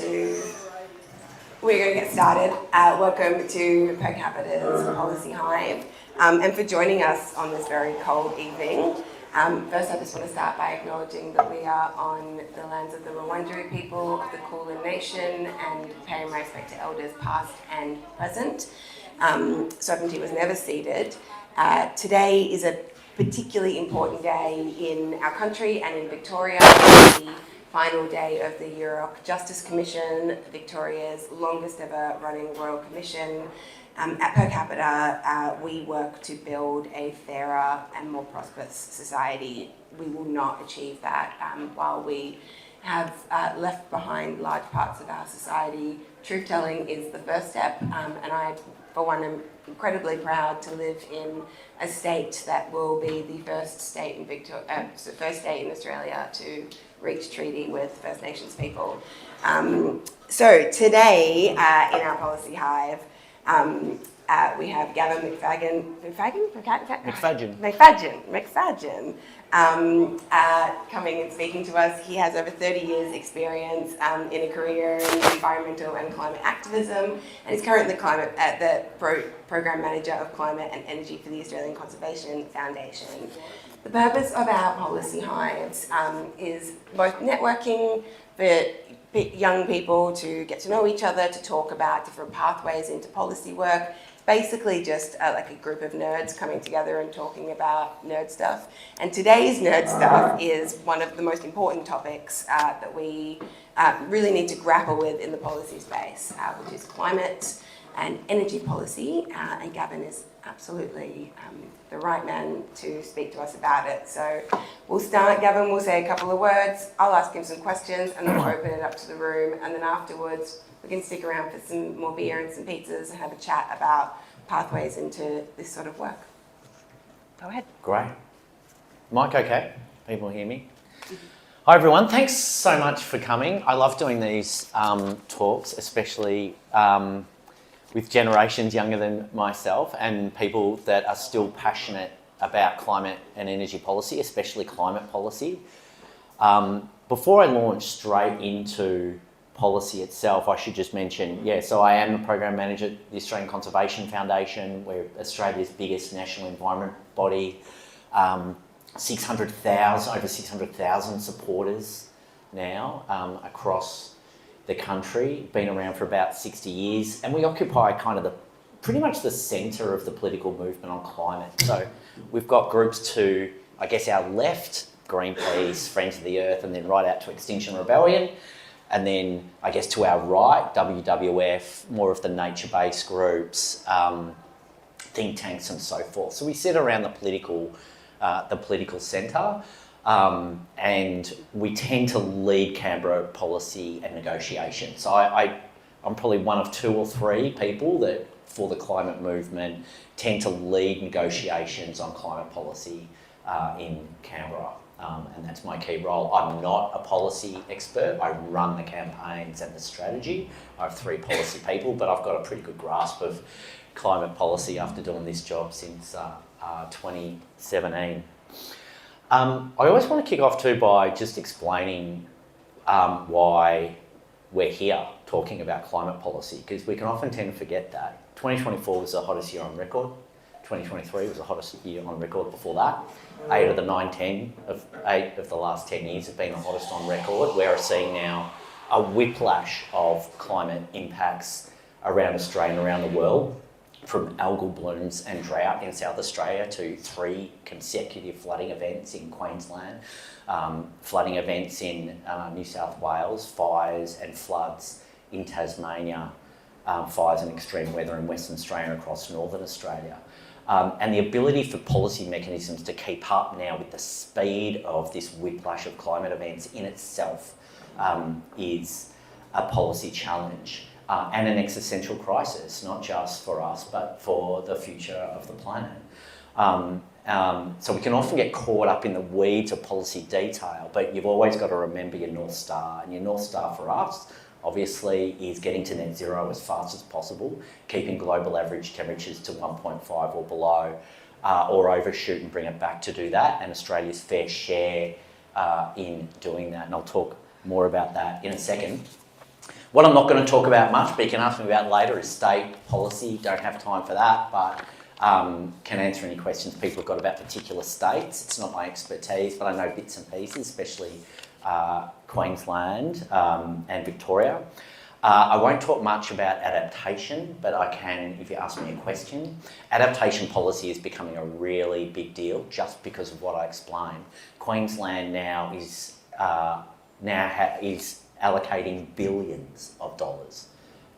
We're going to get started. Welcome to Per Capita's Policy Hive, and for joining us on this very cold evening. First, I just want to start by acknowledging that we are on the lands of the Wurundjeri people of the Kulin Nation and paying my respect to elders past and present. Sovereignty was never ceded. Today is a particularly important day in our country and in Victoria. The final day of the Europe Justice Commission, Victoria's longest ever running royal commission. At Per Capita, we work to build a fairer and more prosperous society. We will not achieve that while we have left behind large parts of our society. Truth-telling is the first step, and I, for one, am incredibly proud to live in a state that will be the first state in Australia to reach treaty with First Nations people. So today, in our Policy Hive, we have Gavan McFadzean coming and speaking to us. He has over 30 years experience in a career in environmental and climate activism, and is currently the Program Manager of Climate and Energy for the Australian Conservation Foundation. The purpose of our Policy Hives is both networking for young people to get to know each other, to talk about different pathways into policy work. It's basically just like a group of nerds coming together and talking about nerd stuff. And today's nerd stuff is one of the most important topics that we really need to grapple with in the policy space, which is climate and energy policy. And Gavan is absolutely the right man to speak to us about it. So we'll start. Gavan will say a couple of words. I'll ask him some questions, and then we'll open it up to the room. And then afterwards, we can stick around for some more beer and some pizzas and have a chat about pathways into this sort of work. Go ahead. Great. Mic okay? People hear me? Hi everyone, thanks so much for coming. I love doing these talks, especially with generations younger than myself and people that are still passionate about climate and energy policy, especially climate policy. Before I launch straight into policy itself, I should just mention, so I am the Program Manager at the Australian Conservation Foundation. We're Australia's biggest national environment body. Over 600,000 supporters now across the country, been around for about 60 years, and we occupy kind of pretty much the centre of the political movement on climate. So we've got groups to, I guess, our left, Greenpeace, Friends of the Earth, and then right out to Extinction Rebellion, and then I guess to our right, WWF, more of the nature-based groups, think tanks and so forth. So we sit around the political centre. And we tend to lead Canberra policy and negotiation. So I'm probably one of two or three people that, for the climate movement, tend to lead negotiations on climate policy in Canberra. And that's my key role. I'm not a policy expert. I run the campaigns and the strategy. I have three policy people, but I've got a pretty good grasp of climate policy after doing this job since 2017. I always want to kick off too by just explaining why we're here talking about climate policy, because we can often tend to forget that. 2024 was the hottest year on record. 2023 was the hottest year on record before that. 8 of the last 10 years have been the hottest on record. We're seeing now a whiplash of climate impacts around Australia and around the world, from algal blooms and drought in South Australia to 3 consecutive flooding events in Queensland, flooding events in New South Wales, fires and floods in Tasmania, fires and extreme weather in Western Australia and across Northern Australia. And the ability for policy mechanisms to keep up now with the speed of this whiplash of climate events in itself is a policy challenge. And an existential crisis, not just for us, but for the future of the planet. So we can often get caught up in the weeds of policy detail, but you've always got to remember your North Star. And your North Star for us, obviously, is getting to net zero as fast as possible, keeping global average temperatures to 1.5 or below, or overshoot and bring it back to do that, and Australia's fair share in doing that. And I'll talk more about that in a second. What I'm not going to talk about much, but you can ask me about later, is state policy. Don't have time for that, but can answer any questions people have got about particular states. It's not my expertise, but I know bits and pieces, especially Queensland and Victoria. I won't talk much about adaptation, but I can if you ask me a question. Adaptation policy is becoming a really big deal just because of what I explained. Queensland now is allocating billions of dollars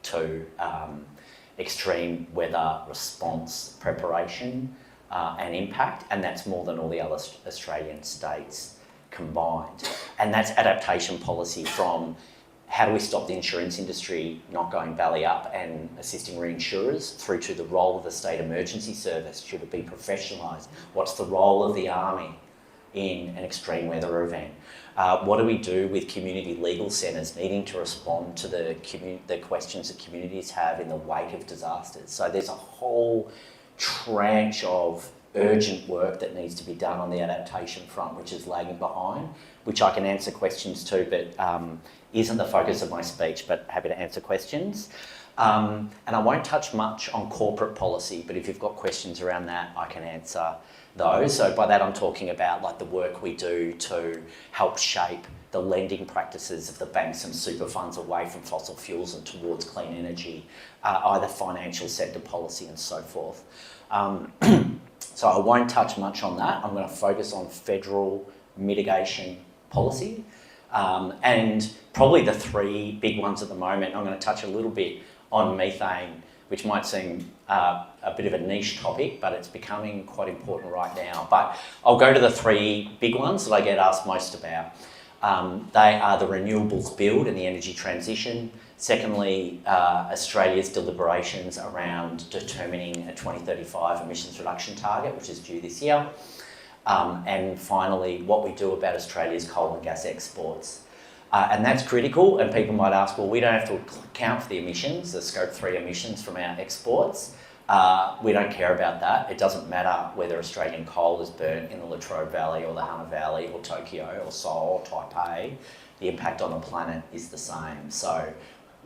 to extreme weather response preparation and impact, and that's more than all the other Australian states combined. And that's adaptation policy, from how do we stop the insurance industry not going belly up and assisting reinsurers, through to the role of the state emergency service. Should it be professionalised? What's the role of the army in an extreme weather event? What do we do with community legal centres needing to respond to the questions that communities have in the wake of disasters? So there's a whole tranche of urgent work that needs to be done on the adaptation front, which is lagging behind, which I can answer questions to, but isn't the focus of my speech, but happy to answer questions. And I won't touch much on corporate policy, but if you've got questions around that, I can answer those. So by that I'm talking about like the work we do to help shape the lending practices of the banks and super funds away from fossil fuels and towards clean energy, either financial sector policy and so forth. So I won't touch much on that. I'm going to focus on federal mitigation policy. And probably the three big ones at the moment, I'm going to touch a little bit on methane, which might seem a bit of a niche topic, but it's becoming quite important right now. But I'll go to the three big ones that I get asked most about. They are the renewables build and the energy transition. Secondly, Australia's deliberations around determining a 2035 emissions reduction target, which is due this year. And finally, what we do about Australia's coal and gas exports. And that's critical, and people might ask, well, we don't have to account for the emissions, the scope 3 emissions from our exports. We don't care about that. It doesn't matter whether Australian coal is burnt in the Latrobe Valley or the Hunter Valley or Tokyo or Seoul or Taipei. The impact on the planet is the same. So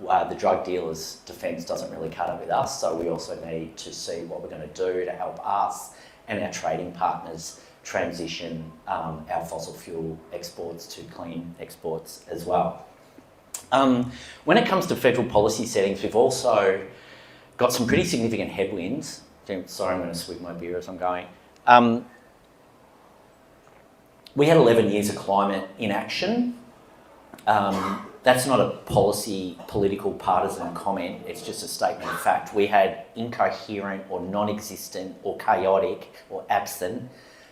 the drug dealers' defence doesn't really cut it with us, so we also need to see what we're going to do to help us and our trading partners transition our fossil fuel exports to clean exports as well. When it comes to federal policy settings, we've also got some pretty significant headwinds. Sorry, I'm going to swig my beer as I'm going. We had 11 years of climate inaction. That's not a political partisan comment, it's just a statement of fact. We had incoherent or non-existent or chaotic or absent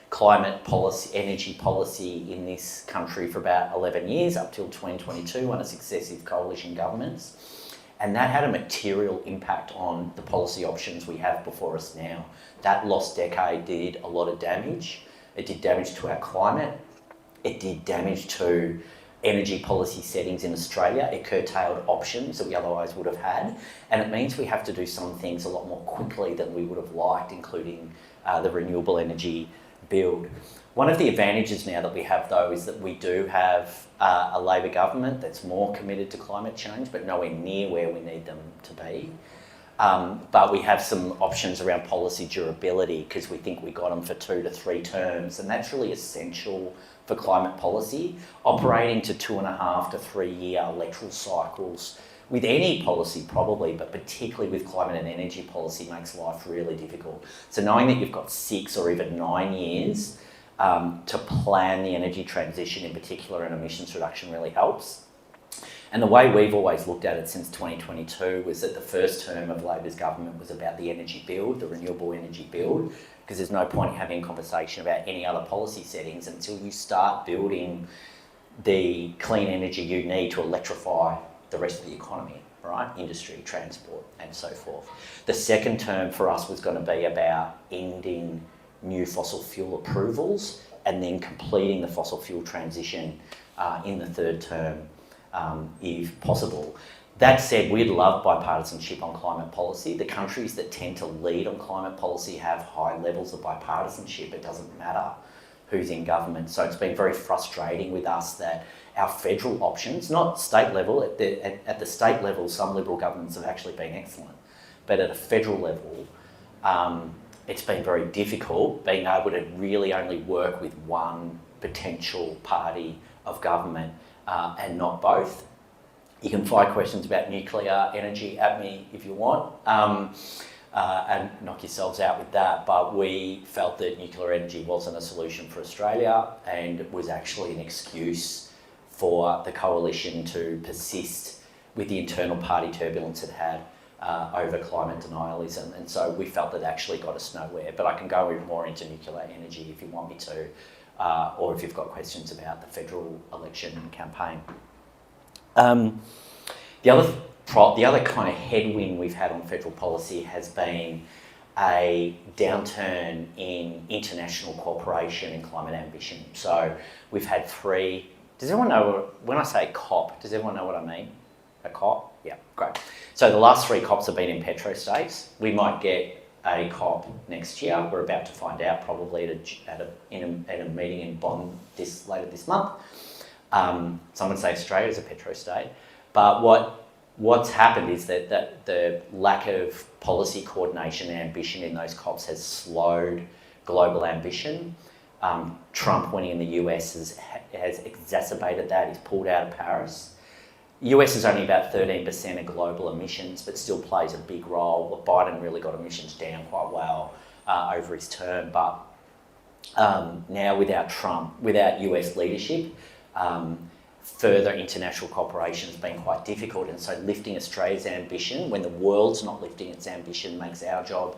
climate policy, energy policy in this country for about 11 years, up till 2022 under successive coalition governments. And that had a material impact on the policy options we have before us now. That lost decade did a lot of damage. It did damage to our climate. It did damage to energy policy settings in Australia. It curtailed options that we otherwise would have had. And it means we have to do some things a lot more quickly than we would have liked, including the renewable energy build. One of the advantages now that we have, though, is that we do have a Labor government that's more committed to climate change, but nowhere near where we need them to be. But we have some options around policy durability because we think we got them for 2 to 3 terms, and that's really essential for climate policy. Operating to 2.5 to 3 year electoral cycles with any policy probably, but particularly with climate and energy policy, makes life really difficult. So knowing that you've got 6 or even 9 years to plan the energy transition in particular and emissions reduction really helps. And the way we've always looked at it since 2022 was that the first term of Labor's government was about the energy build, the renewable energy build, because there's no point in having a conversation about any other policy settings until you start building the clean energy you need to electrify the rest of the economy, right? Industry, transport, and so forth. The second term for us was going to be about ending new fossil fuel approvals and then completing the fossil fuel transition in the third term, if possible. That said, we'd love bipartisanship on climate policy. The countries that tend to lead on climate policy have high levels of bipartisanship. It doesn't matter who's in government. So it's been very frustrating with us that our federal options, not state level, at the state level, some Liberal governments have actually been excellent, but at a federal level, it's been very difficult being able to really only work with one potential party of government and not both. You can fire questions about nuclear energy at me if you want, and knock yourselves out with that, but we felt that nuclear energy wasn't a solution for Australia and it was actually an excuse for the coalition to persist with the internal party turbulence it had over climate denialism, and so we felt that actually got us nowhere. But I can go more into nuclear energy if you want me to, or if you've got questions about the federal election campaign. The other kind of headwind we've had on federal policy has been a downturn in international cooperation and climate ambition. So we've had three. Does everyone know, when I say COP, does everyone know what I mean? A COP? Yeah, great. So the last three COPs have been in petro-states. We might get a COP next year. We're about to find out, probably at a meeting in Bonn later this month. Some would say Australia is a petro-state. But what's happened is that the lack of policy coordination and ambition in those COPs has slowed global ambition. Trump winning in the US has exacerbated that. He's pulled out of Paris. US is only about 13% of global emissions, but still plays a big role. Biden really got emissions down quite well over his term, but now without US leadership, further international cooperation has been quite difficult, and so lifting Australia's ambition when the world's not lifting its ambition makes our job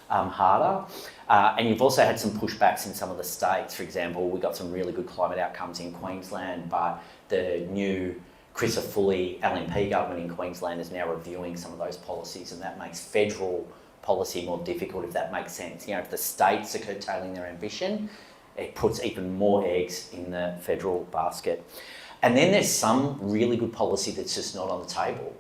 harder. And you've also had some pushbacks in some of the states. For example, we got some really good climate outcomes in Queensland, but the new Chris Fully LNP government in Queensland is now reviewing some of those policies, and that makes federal policy more difficult, if that makes sense. You know, if the states are curtailing their ambition, it puts even more eggs in the federal basket. And then there's some really good policy that's just not on the table.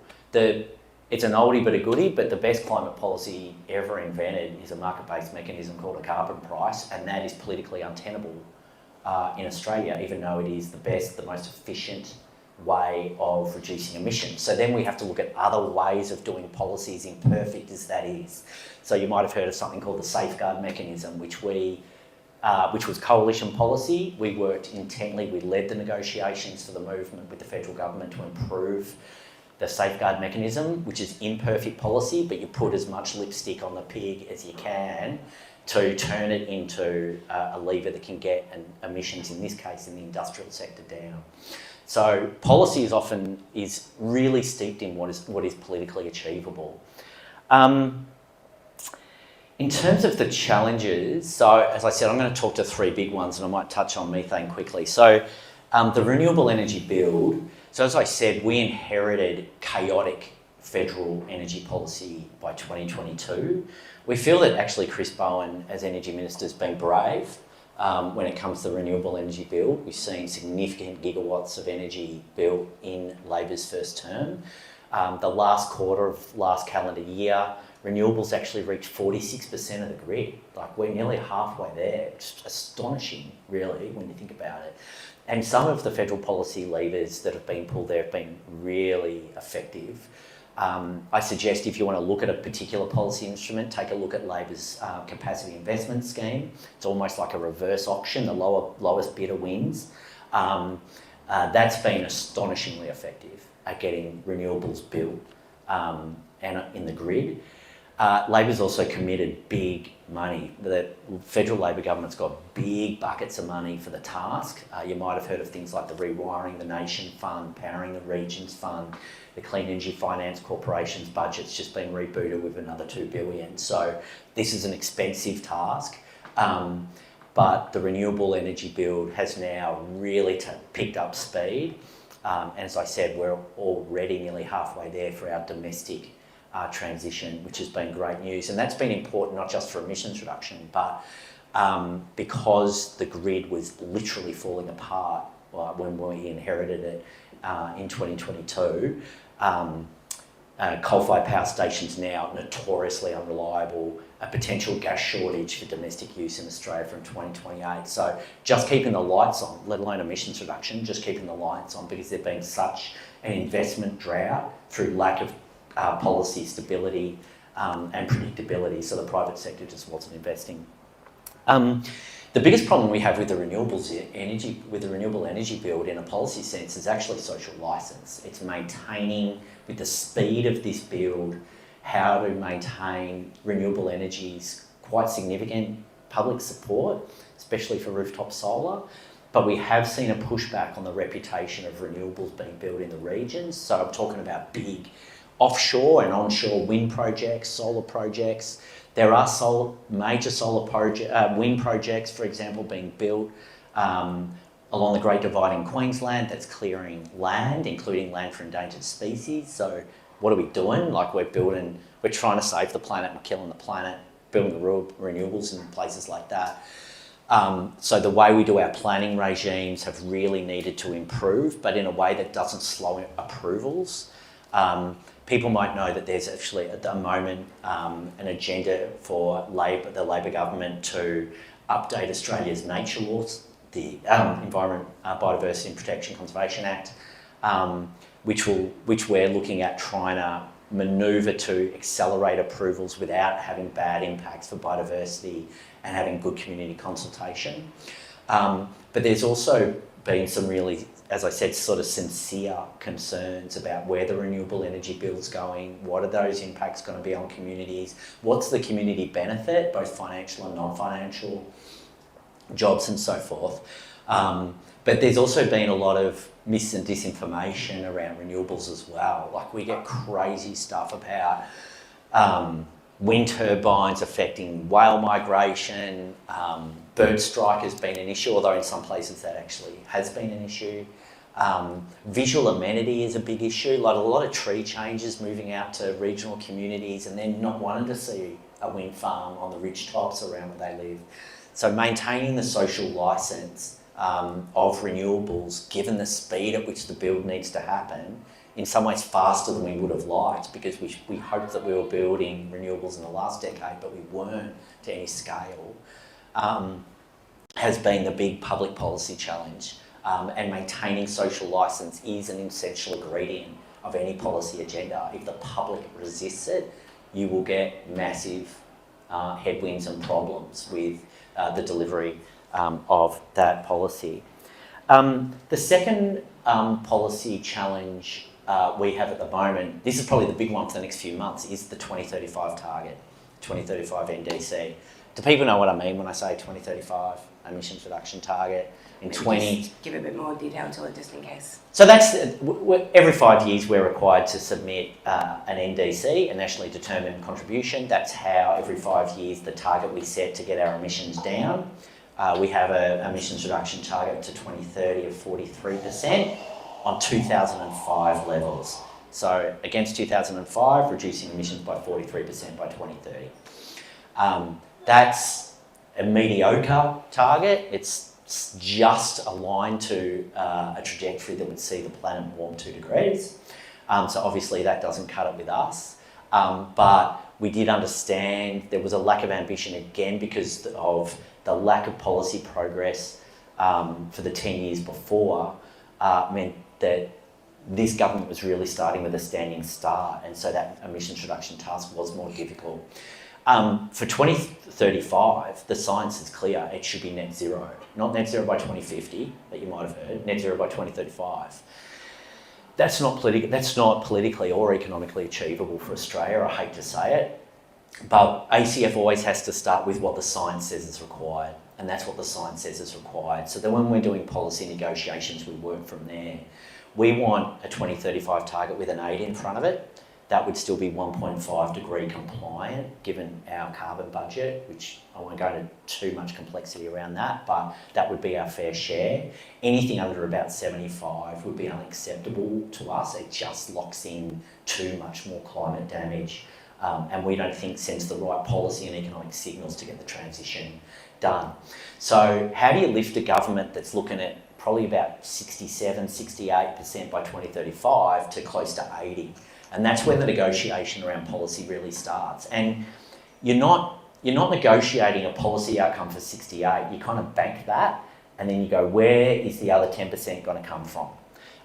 It's an oldie but a goodie, but the best climate policy ever invented is a market-based mechanism called a carbon price, and that is politically untenable in Australia, even though it is the most efficient way of reducing emissions. So then we have to look at other ways of doing policies, imperfect as that is. So you might have heard of something called the safeguard mechanism, which was coalition policy. We worked intently, we led the negotiations for the movement with the federal government to improve the safeguard mechanism, which is imperfect policy, but you put as much lipstick on the pig as you can to turn it into a lever that can get emissions, in this case in the industrial sector, down. So policy is really steeped in what is politically achievable. In terms of the challenges, so as I said, I'm going to talk to three big ones, and I might touch on methane quickly. So the renewable energy build, so as I said, we inherited chaotic federal energy policy by 2022. We feel that actually Chris Bowen, as Energy Minister, has been brave when it comes to the renewable energy build. We've seen significant gigawatts of energy built in Labor's first term. The last quarter of last calendar year, renewables actually reached 46% of the grid. Like, we're nearly halfway there. It's astonishing, really, when you think about it. And some of the federal policy levers that have been pulled there have been really effective. I suggest if you want to look at a particular policy instrument, take a look at Labor's capacity investment scheme. It's almost like a reverse auction. The lowest bidder wins. That's been astonishingly effective at getting renewables built and in the grid. Labor's also committed big money. The federal Labor government's got big buckets of money for the task. You might have heard of things like the Rewiring the Nation Fund, Powering the Regions Fund. The Clean Energy Finance Corporation's budget's just been rebooted with another $2 billion. So this is an expensive task, but the renewable energy build has now really picked up speed. And as I said, we're already nearly halfway there for our domestic transition, which has been great news. And that's been important not just for emissions reduction, but because the grid was literally falling apart when we inherited it in 2022, coal-fired power stations now notoriously unreliable, a potential gas shortage for domestic use in Australia from 2028. So just keeping the lights on, let alone emissions reduction, just keeping the lights on, because there's been such an investment drought through lack of policy stability and predictability, so the private sector just wasn't investing. The biggest problem we have with the renewable energy build in a policy sense is actually social licence. It's maintaining, with the speed of this build, how to maintain renewable energies, quite significant public support, especially for rooftop solar. But we have seen a pushback on the reputation of renewables being built in the regions. So I'm talking about big offshore and onshore wind projects, solar projects. There are major wind projects, for example, being built along the Great Divide in Queensland that's clearing land, including land for endangered species. So what are we doing? Like we're trying to save the planet, we're killing the planet, building the renewables in places like that. So the way we do our planning regimes have really needed to improve, but in a way that doesn't slow approvals. People might know that there's actually at the moment an agenda for the Labor government to update Australia's nature laws, the Environment, Biodiversity and Protection Conservation Act, which we're looking at trying to manoeuvre to accelerate approvals without having bad impacts for biodiversity and having good community consultation. But there's also been some really, as I said, sort of sincere concerns about where the renewable energy bill's going, what are those impacts going to be on communities, what's the community benefit, both financial and non-financial, jobs and so forth. But there's also been a lot of mis and disinformation around renewables as well. Like we get crazy stuff about wind turbines affecting whale migration, bird strike has been an issue, although in some places that actually has been an issue. Visual amenity is a big issue, like a lot of tree changes moving out to regional communities and then not wanting to see a wind farm on the ridge tops around where they live. So maintaining the social licence of renewables, given the speed at which the build needs to happen, in some ways faster than we would have liked, because we hoped that we were building renewables in the last decade, but we weren't to any scale, has been the big public policy challenge. And maintaining social licence is an essential ingredient of any policy agenda. If the public resists it, you will get massive headwinds and problems with the delivery of that policy. The second policy challenge we have at the moment, this is probably the big one for the next few months, is the 2035 target, 2035 NDC. Do people know what I mean when I say 2035 emissions reduction target? In 20... Just give a bit more detail to it, just in case. So that's, every 5 years we're required to submit an NDC, a nationally determined contribution. That's how every 5 years the target we set to get our emissions down. We have an emissions reduction target to 2030 of 43% on 2005 levels. So against 2005, reducing emissions by 43% by 2030. That's a mediocre target. It's just aligned to a trajectory that would see the planet warm 2 degrees. So obviously that doesn't cut it with us. But we did understand there was a lack of ambition again because of the lack of policy progress for the 10 years before meant that this government was really starting with a standing start, and so that emissions reduction task was more difficult. For 2035, the science is clear, it should be net zero. Not net zero by 2050, that you might have heard, net zero by 2035. That's not politically or economically achievable for Australia, I hate to say it, but ACF always has to start with what the science says is required, and that's what the science says is required. So then when we're doing policy negotiations, we work from there. We want a 2035 target with an 8 in front of it. That would still be 1.5 degree compliant given our carbon budget, which I won't go into too much complexity around that, but that would be our fair share. Anything under about 75 would be unacceptable to us. It just locks in too much more climate damage, and we don't think sends the right policy and economic signals to get the transition done. So how do you lift a government that's looking at probably about 67, 68% by 2035 to close to 80? And that's when the negotiation around policy really starts. And you're not negotiating a policy outcome for 68, you kind of bank that, and then you go, where is the other 10% going to come from?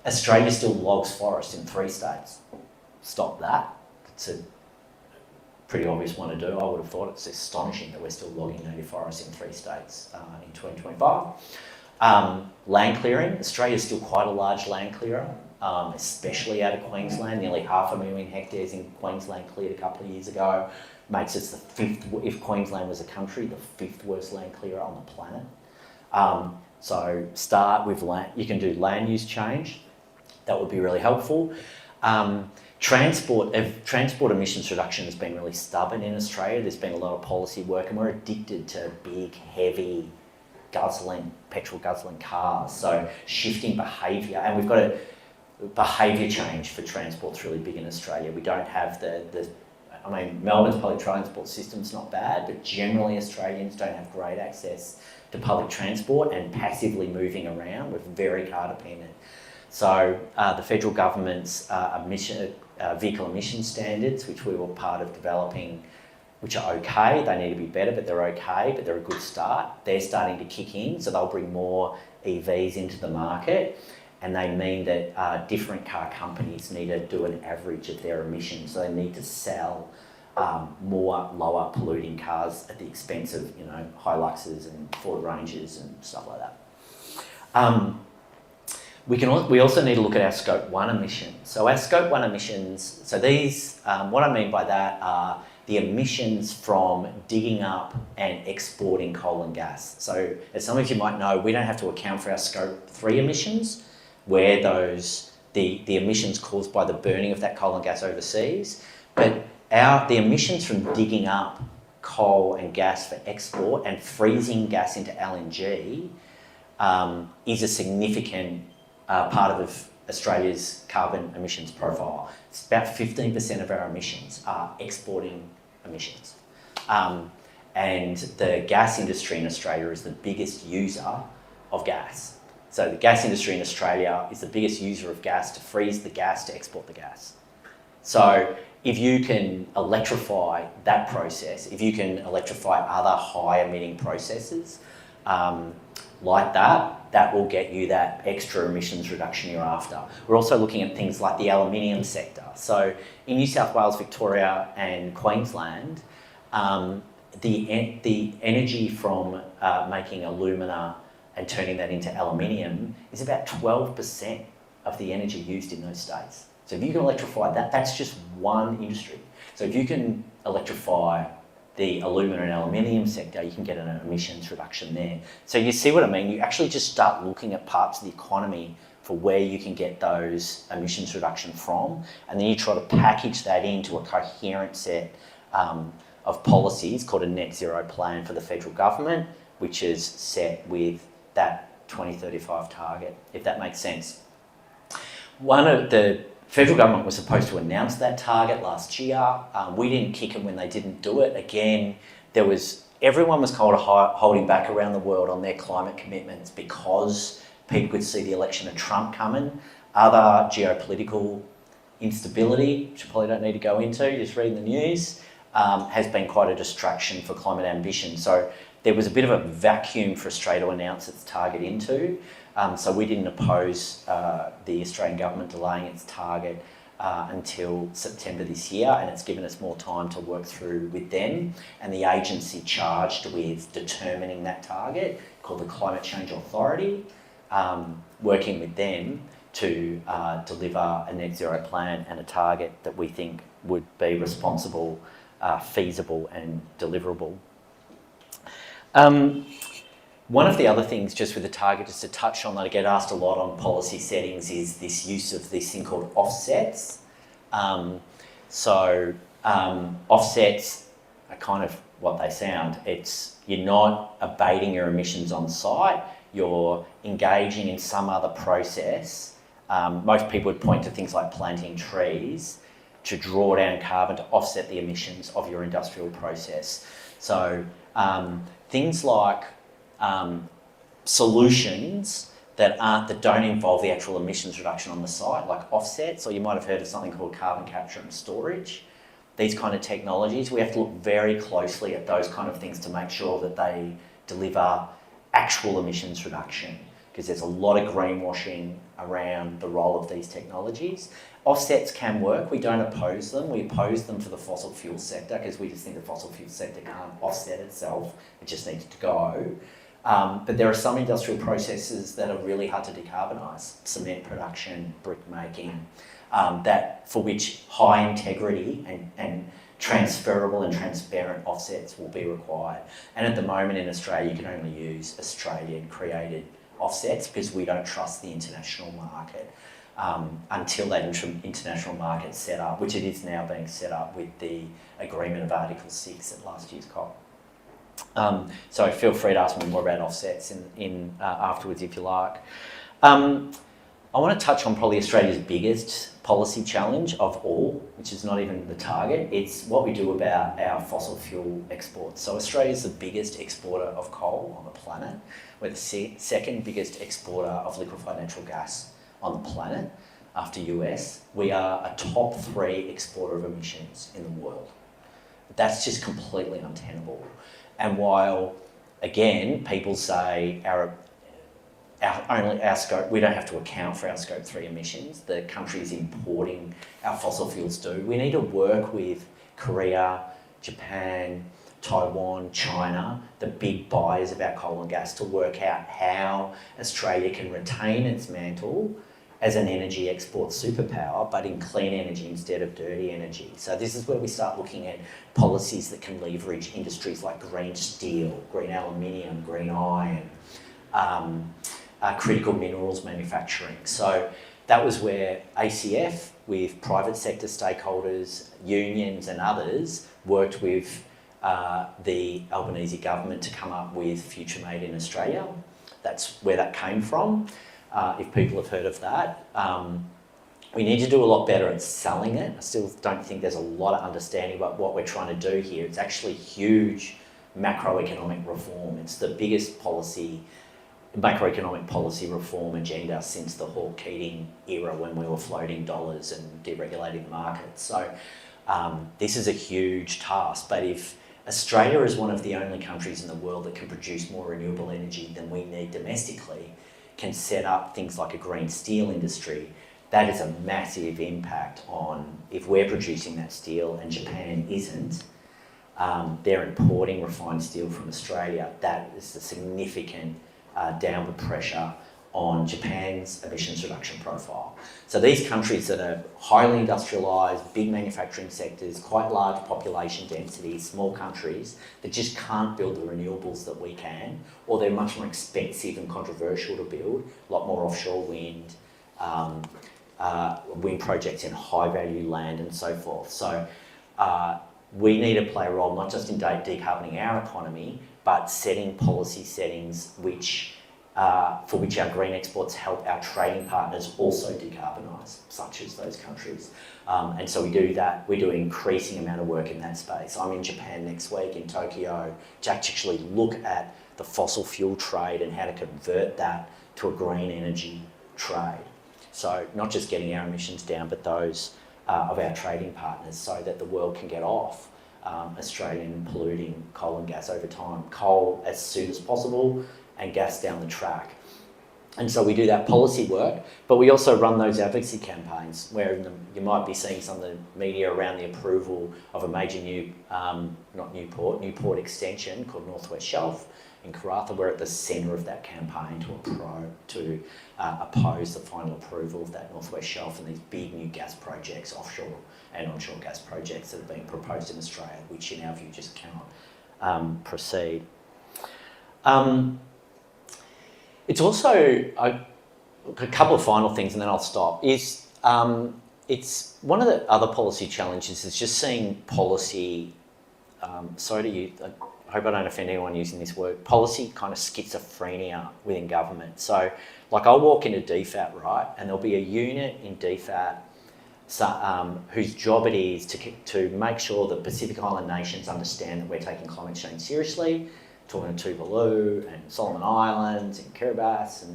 Australia still logs forest in 3 states. Stop that. It's a pretty obvious one to do. I would have thought it's astonishing that we're still logging native forests in 3 states in 2025. Land clearing. Australia is still quite a large land clearer, especially out of Queensland. Nearly 500,000 hectares in Queensland cleared a couple of years ago. Makes us the 5th, if Queensland was a country, the 5th worst land clearer on the planet. So start with land. You can do land use change. That would be really helpful. Transport emissions reduction has been really stubborn in Australia. There's been a lot of policy work, and we're addicted to big, heavy, petrol guzzling cars. So shifting behaviour, and we've got a behaviour change for transport's really big in Australia. We don't have Melbourne's public transport system's not bad, but generally Australians don't have great access to public transport, and passively moving around. We're very car dependent. So the federal government's vehicle emission standards, which we were part of developing, which are okay, they need to be better, but they're okay, but they're a good start. They're starting to kick in, so they'll bring more EVs into the market, and they mean that different car companies need to do an average of their emissions, so they need to sell more lower polluting cars at the expense of Hiluxes and Ford Rangers and stuff like that. We also need to look at our Scope 1 emissions. So our Scope 1 emissions, so these, what I mean by that are the emissions from digging up and exporting coal and gas. So as some of you might know, we don't have to account for our Scope 3 emissions, where the emissions caused by the burning of that coal and gas overseas, but the emissions from digging up coal and gas for export and freezing gas into LNG is a significant part of Australia's carbon emissions profile. It's about 15% of our emissions are exporting emissions. And the gas industry in Australia is the biggest user of gas. So the gas industry in Australia is the biggest user of gas to freeze the gas, to export the gas. So if you can electrify that process, if you can electrify other high emitting processes like that will get you that extra emissions reduction you're after. We're also looking at things like the aluminium sector. So in New South Wales, Victoria and Queensland, the energy from making alumina and turning that into aluminium is about 12% of the energy used in those states. So if you can electrify that, that's just one industry. So if you can electrify the alumina and aluminium sector, you can get an emissions reduction there. So you see what I mean? You actually just start looking at parts of the economy for where you can get those emissions reduction from, and then you try to package that into a coherent set of policies called a net zero plan for the federal government, which is set with that 2035 target, if that makes sense. The federal government was supposed to announce that target last year. We didn't kick them when they didn't do it. Again, everyone was kind of holding back around the world on their climate commitments because people could see the election of Trump coming. Other geopolitical instability, which I probably don't need to go into, just reading the news, has been quite a distraction for climate ambition. So there was a bit of a vacuum for Australia to announce its target into. So we didn't oppose the Australian government delaying its target until September this year, and it's given us more time to work through with them and the agency charged with determining that target, called the Climate Change Authority, working with them to deliver a net zero plan and a target that we think would be responsible, feasible and deliverable. One of the other things, just with the target, just to touch on that I get asked a lot on policy settings, is this use of this thing called offsets. Offsets are kind of what they sound. You're not abating your emissions on site, you're engaging in some other process. Most people would point to things like planting trees to draw down carbon to offset the emissions of your industrial process. So things like solutions that don't involve the actual emissions reduction on the site, like offsets, or you might have heard of something called carbon capture and storage. These kind of technologies, we have to look very closely at those kind of things to make sure that they deliver actual emissions reduction, because there's a lot of greenwashing around the role of these technologies. Offsets can work, we don't oppose them. We oppose them for the fossil fuel sector because we just think the fossil fuel sector can't offset itself, it just needs to go. But there are some industrial processes that are really hard to decarbonise, cement production, brick making, that for which high integrity and transferable and transparent offsets will be required. And at the moment in Australia, you can only use Australian created offsets because we don't trust the international market until that international market's set up, which it is now being set up with the agreement of Article 6 at last year's COP. So feel free to ask me more about offsets in afterwards if you like. I want to touch on probably Australia's biggest policy challenge of all, which is not even the target. It's what we do about our fossil fuel exports. So Australia's the biggest exporter of coal on the planet. We're the second biggest exporter of liquefied natural gas on the planet after US. We are a top 3 exporter of emissions in the world. That's just completely untenable. And while, again, people say our scope, we don't have to account for our scope 3 emissions, the countries importing our fossil fuels do. We need to work with Korea, Japan, Taiwan, China, the big buyers of our coal and gas, to work out how Australia can retain its mantle as an energy export superpower, but in clean energy instead of dirty energy. So this is where we start looking at policies that can leverage industries like green steel, green aluminium, green iron, critical minerals manufacturing. So that was where ACF, with private sector stakeholders, unions and others, worked with the Albanese government to come up with Future Made in Australia. That's where that came from. If people have heard of that. We need to do a lot better at selling it. I still don't think there's a lot of understanding about what we're trying to do here. It's actually huge macroeconomic reform. It's the biggest macroeconomic policy reform agenda since the Hawke-Keating era, when we were floating dollars and deregulating the market. So this is a huge task, but if Australia is one of the only countries in the world that can produce more renewable energy than we need domestically, can set up things like a green steel industry, that is a massive impact on, if we're producing that steel and Japan isn't, they're importing refined steel from Australia, that is a significant downward pressure on Japan's emissions reduction profile. So these countries that are highly industrialised, big manufacturing sectors, quite large population densities, small countries that just can't build the renewables that we can, or they're much more expensive and controversial to build, a lot more offshore wind, wind projects in high value land and so forth. So we need to play a role not just in decarboning our economy, but setting policy settings for which our green exports help our trading partners also decarbonise, such as those countries. And so we do that. We do an increasing amount of work in that space. I'm in Japan next week, in Tokyo, to actually look at the fossil fuel trade and how to convert that to a green energy trade. So not just getting our emissions down, but those of our trading partners, so that the world can get off Australian polluting coal and gas over time. Coal as soon as possible, and gas down the track. And so we do that policy work, but we also run those advocacy campaigns where you might be seeing some of the media around the approval of a major Newport extension called North West Shelf in Karratha. We're at the centre of that campaign to oppose the final approval of that North West Shelf and these big new gas projects, offshore and onshore gas projects that are being proposed in Australia, which in our view just cannot proceed. It's also a couple of final things, and then I'll stop. It's one of the other policy challenges is just seeing policy. Sorry to use. I hope I don't offend anyone using this word. Policy kind of schizophrenia within government. So, like, I'll walk into DFAT, right, and there'll be a unit in DFAT whose job it is to make sure that Pacific Island nations understand that we're taking climate change seriously. Talking to Tuvalu and Solomon Islands and Kiribati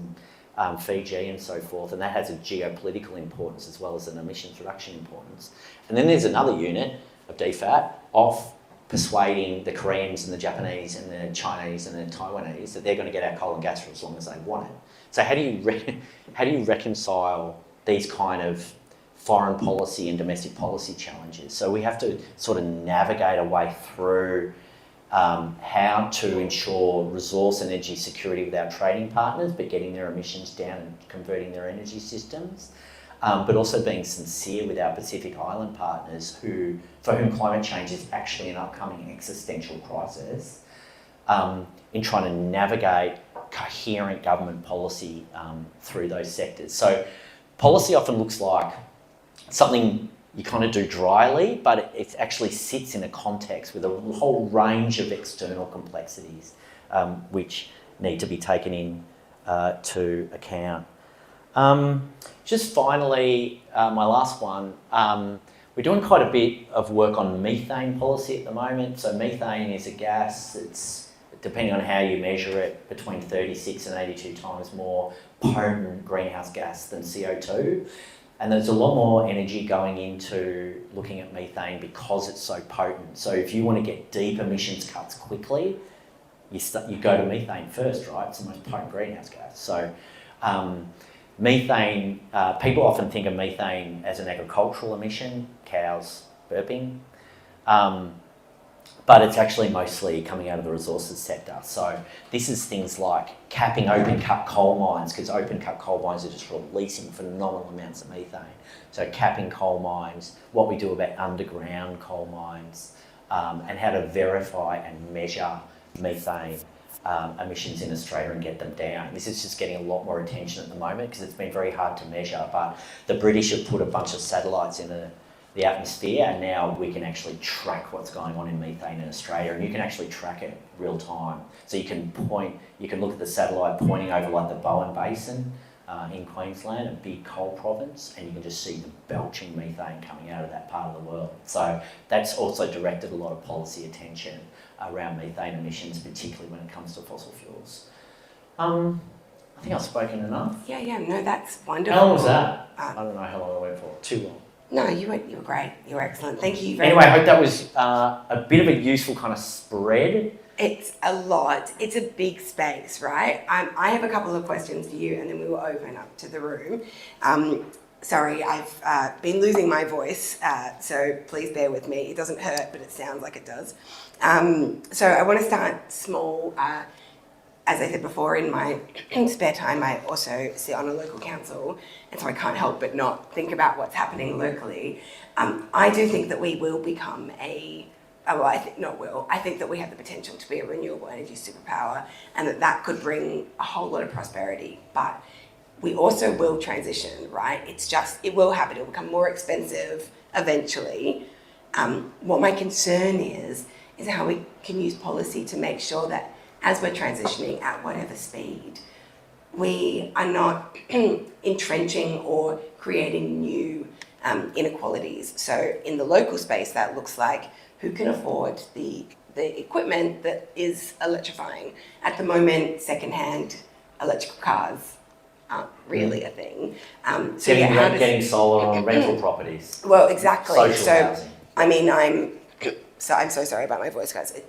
Fiji and so forth, and that has a geopolitical importance as well as an emissions reduction importance. And then there's another unit of DFAT of persuading the Koreans and the Japanese and the Chinese and the Taiwanese that they're going to get our coal and gas for as long as they want it. So how do you reconcile these kind of foreign policy and domestic policy challenges? So we have to sort of navigate a way through how to ensure resource and energy security with our trading partners, but getting their emissions down and converting their energy systems, but also being sincere with our Pacific Island partners for whom climate change is actually an upcoming existential crisis, in trying to navigate coherent government policy through those sectors. So policy often looks like something you kind of do dryly, but it actually sits in a context with a whole range of external complexities which need to be taken in to account. Just finally, my last one, we're doing quite a bit of work on methane policy at the moment. So methane is a gas, it's, depending on how you measure it, between 36 and 82 times more potent greenhouse gas than CO2. And there's a lot more energy going into looking at methane because it's so potent. So if you want to get deep emissions cuts quickly, you go to methane first, right? It's the most potent greenhouse gas. So methane, people often think of methane as an agricultural emission, cows burping, but it's actually mostly coming out of the resources sector. So this is things like capping open cut coal mines, because open cut coal mines are just releasing phenomenal amounts of methane. So capping coal mines, what we do about underground coal mines, and how to verify and measure methane emissions in Australia and get them down. This is just getting a lot more attention at the moment because it's been very hard to measure, but the British have put a bunch of satellites in the atmosphere, and now we can actually track what's going on in methane in Australia, and you can actually track it real time. So you can look at the satellite pointing over like the Bowen Basin in Queensland, a big coal province, and you can just see the belching methane coming out of that part of the world. So that's also directed a lot of policy attention around methane emissions, particularly when it comes to fossil fuels. I think I've spoken enough. Yeah, no, that's wonderful. How long was that? I don't know how long I went for. Too long. No, you were great. You were excellent. Thank you very much. Anyway, I much. hope that was a bit of a useful kind of spread. It's a lot. It's a big space, right? I have a couple of questions for you, and then we will open up to the room. Sorry, I've been losing my voice, so please bear with me. It doesn't hurt, but it sounds like it does. So I want to start small. As I said before, in my spare time, I also sit on a local council, and so I can't help but not think about what's happening locally. I do think that we will become I think that we have the potential to be a renewable energy superpower, and that could bring a whole lot of prosperity. But we also will transition, right? It will happen. It will become more expensive eventually. What my concern is how we can use policy to make sure that as we're transitioning at whatever speed, we are not entrenching or creating new inequalities. So in the local space, that looks like who can afford the equipment that is electrifying. At the moment, secondhand electrical cars aren't really a thing. Getting solar on rental properties. Well, exactly. Social housing. I mean, I'm so sorry about my voice, guys.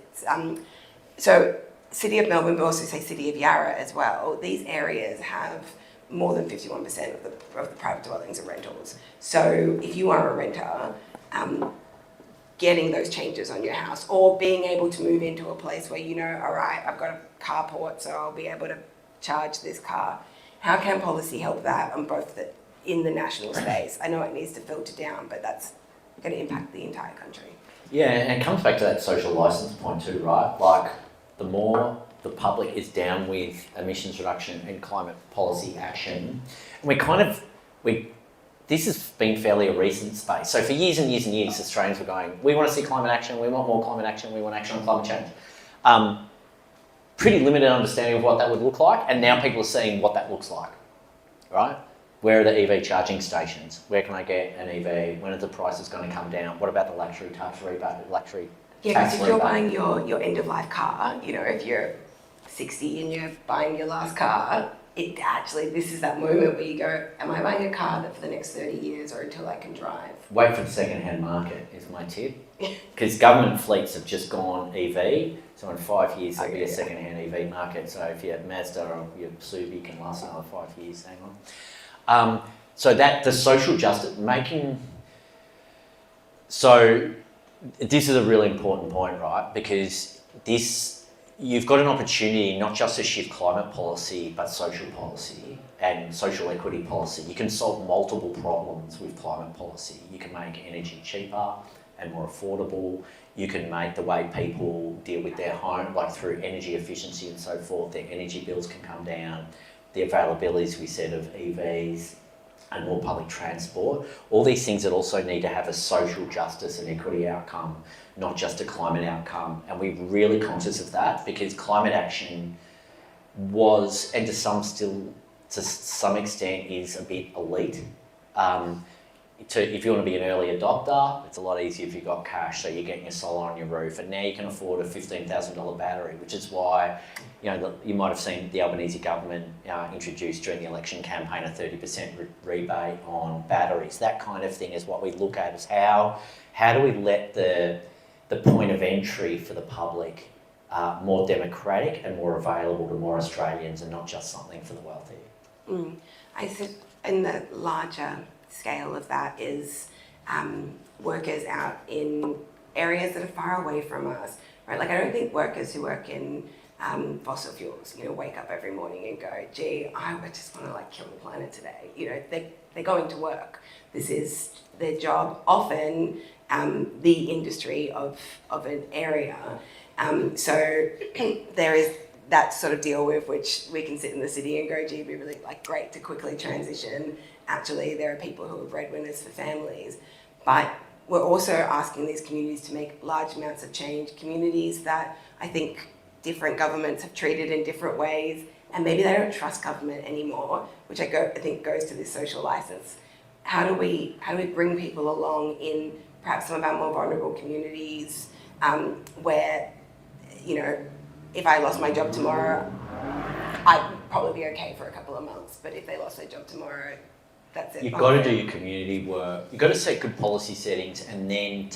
So City of Melbourne, but also say City of Yarra as well. These areas have more than 51% of the private dwellings are rentals. So if you are a renter, getting those changes on your house, or being able to move into a place where you know, all right, I've got a carport, so I'll be able to charge this car. How can policy help that on both in the national space? I know it needs to filter down, but that's going to impact the entire country. Yeah, and it comes back to that social license point too, right? Like, the more the public is down with emissions reduction and climate policy action, and this has been fairly a recent space. So for years and years and years, Australians were going, we want to see climate action, we want more climate action, we want action on climate change. Pretty limited understanding of what that would look like, and now people are seeing what that looks like, right? Where are the EV charging stations? Where can I get an EV? When are the prices going to come down? What about the luxury tax rebate, Yeah, because if you're buying your end-of-life car, you know, if you're 60 and you're buying your last car, this is that moment where you go, am I buying a car that for the next 30 years or until I can drive? Wait for the second-hand market is my tip. Because government fleets have just gone EV, so in 5 years there'll be a second-hand EV market. So if you have Mazda or your Subi, can last another 5 years, hang on. So that the social justice, so this is a really important point, right? Because you've got an opportunity not just to shift climate policy, but social policy and social equity policy. You can solve multiple problems with climate policy. You can make energy cheaper and more affordable. You can make the way people deal with their home, like through energy efficiency and so forth, their energy bills can come down. The availability, as we said, of EVs and more public transport. All these things that also need to have a social justice and equity outcome, not just a climate outcome. And we're really conscious of that because climate action was, and to some extent, is a bit elite. If you want to be an early adopter, it's a lot easier if you've got cash, so you're getting your solar on your roof, and now you can afford a $15,000 battery, which is why, you might have seen the Albanese government introduced during the election campaign a 30% rebate on batteries. That kind of thing is what we look at, is how do we let the point of entry for the public more democratic and more available to more Australians, and not just something for the wealthy. I said in the larger scale of that is workers out in areas that are far away from us, right? Like I don't think workers who work in fossil fuels, wake up every morning and go, gee, I just want to kill the planet today. They're going to work. This is their job, often the industry of an area. So there is that sort of deal with which we can sit in the city and go, gee, it'd be really great to quickly transition. Actually, there are people who are breadwinners for families, but we're also asking these communities to make large amounts of change, communities that I think different governments have treated in different ways, and maybe they don't trust government anymore, which I think goes to this social license. How do we bring people along in perhaps some of our more vulnerable communities where, if I lost my job tomorrow, I'd probably be okay for a couple of months, but if they lost their job tomorrow, that's it. You've got to do your community work. You've got to set good policy settings and then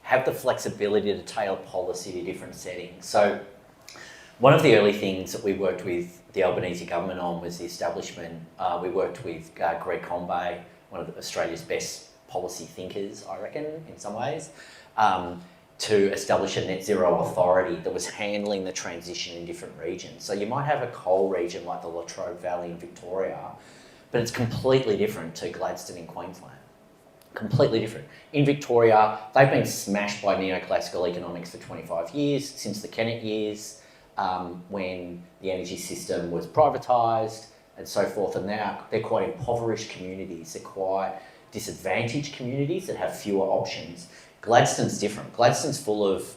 have the flexibility to tailor policy to different settings. So one of the early things that we worked with the Albanese government on was the establishment. We worked with Greg Combay, one of Australia's best policy thinkers, I reckon, in some ways, to establish a net zero authority that was handling the transition in different regions. So you might have a coal region like the Latrobe Valley in Victoria, but it's completely different to Gladstone in Queensland. Completely different. In Victoria, they've been smashed by neoclassical economics for 25 years, since the Kennett years, when the energy system was privatised and so forth, and now they're quite impoverished communities. They're quite disadvantaged communities that have fewer options. Gladstone's different. Gladstone's full of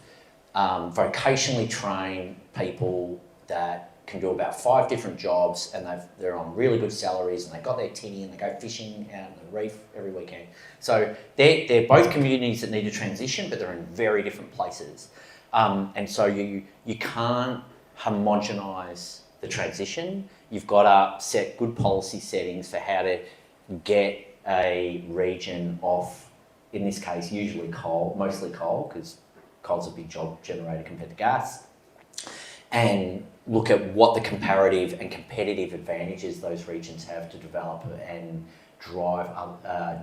vocationally trained people that can do about 5 different jobs, and they're on really good salaries, and they've got their tinny and they go fishing out in the reef every weekend. So they're both communities that need a transition, but they're in very different places. And so you can't homogenise the transition. You've got to set good policy settings for how to get a region off, in this case, usually coal, mostly coal, because coal's a big job generator compared to gas, and look at what the comparative and competitive advantages those regions have to develop and drive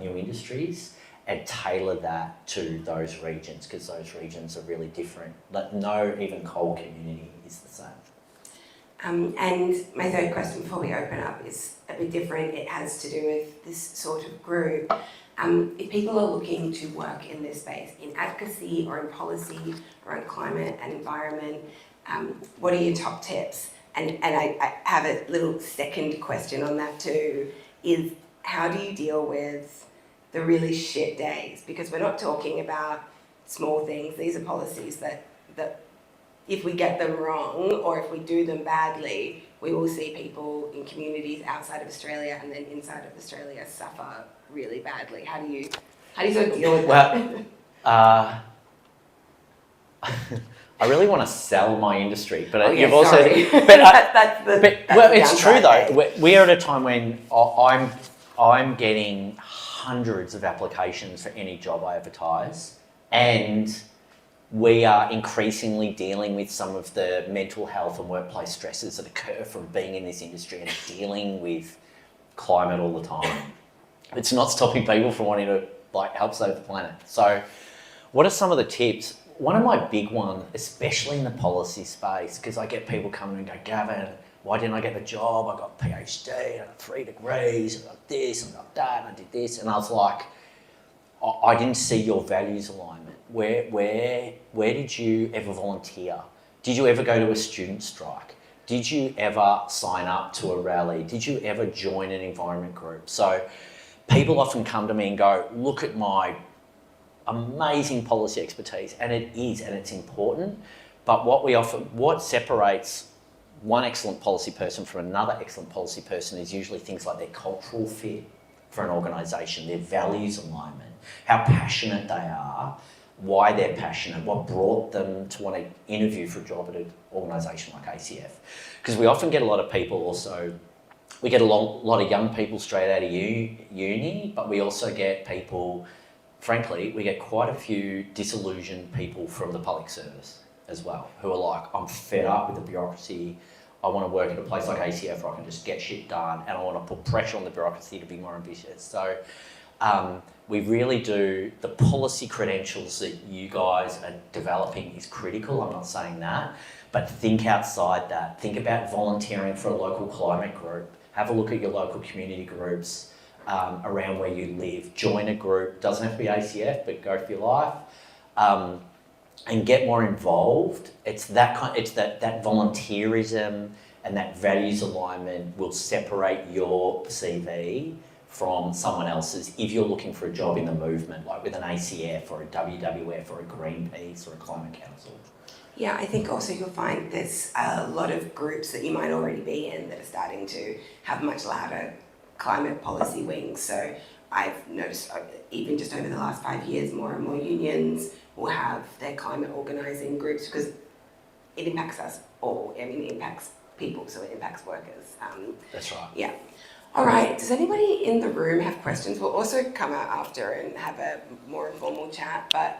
new industries, and tailor that to those regions, because those regions are really different. No even coal community is the same. And my third question before we open up is a bit different. It has to do with this sort of group. If people are looking to work in this space, in advocacy or in policy around climate and environment, what are your top tips? And I have a little second question on that too, is how do you deal with the really shit days? Because we're not talking about small things. These are policies that if we get them wrong or if we do them badly, we will see people in communities outside of Australia and then inside of Australia suffer really badly. How do you sort of deal with that? I really want to sell my industry, but Oh, yeah, you've also, sorry. but, that's well, the it's true downside though. there. We're at a time when I'm getting hundreds of applications for any job I advertise, and we are increasingly dealing with some of the mental health and workplace stresses that occur from being in this industry and dealing with climate all the time. It's not stopping people from wanting to help save the planet. So what are some of the tips? One of my big ones, especially in the policy space, because I get people coming and go, Gavan, why didn't I get the job? I got a PhD, I got 3 degrees, I got this, I got that, and I did this. And I was like, I didn't see your values alignment. Where did you ever volunteer? Did you ever go to a student strike? Did you ever sign up to a rally? Did you ever join an environment group? So people often come to me and go, look at my amazing policy expertise, and it is, and it's important. But what separates one excellent policy person from another excellent policy person is usually things like their cultural fit for an organisation, their values alignment, how passionate they are, why they're passionate, what brought them to want to interview for a job at an organisation like ACF. Because we often get a lot of people also, we get a lot of young people straight out of uni, but we also get people, frankly, we get quite a few disillusioned people from the public service as well, who are like, I'm fed up with the bureaucracy, I want to work at a place like ACF where I can just get shit done, and I want to put pressure on the bureaucracy to be more ambitious. So we really do, the policy credentials that you guys are developing is critical, I'm not saying that, but think outside that. Think about volunteering for a local climate group. Have a look at your local community groups around where you live. Join a group, doesn't have to be ACF, but go for your life. And get more involved. It's that volunteerism and that values alignment will separate your CV from someone else's if you're looking for a job in the movement, like with an ACF or a WWF or a Greenpeace or a Climate Council. Yeah, I think also you'll find there's a lot of groups that you might already be in that are starting to have much louder climate policy wings. So I've noticed even just over the last 5 years, more and more unions will have their climate organising groups because it impacts us all. I mean, it impacts people, so it impacts workers. That's right. Yeah. All right, does anybody in the room have questions? We'll also come out after and have a more informal chat, but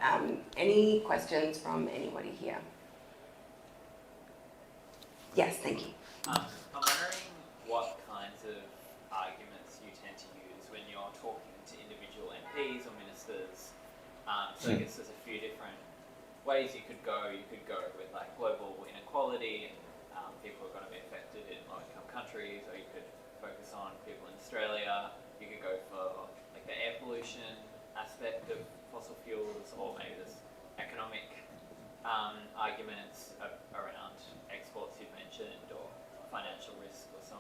any questions from anybody here? Yes, thank you. I'm wondering what kinds of arguments you tend to use when you're talking to individual MPs or ministers. So I guess there's a few different ways you could go. You could go with like global inequality and people are going to be affected in low-income countries, or you could focus on people in Australia. You could go for like the air pollution aspect of fossil fuels, or maybe there's economic arguments around exports you've mentioned, or financial risk or so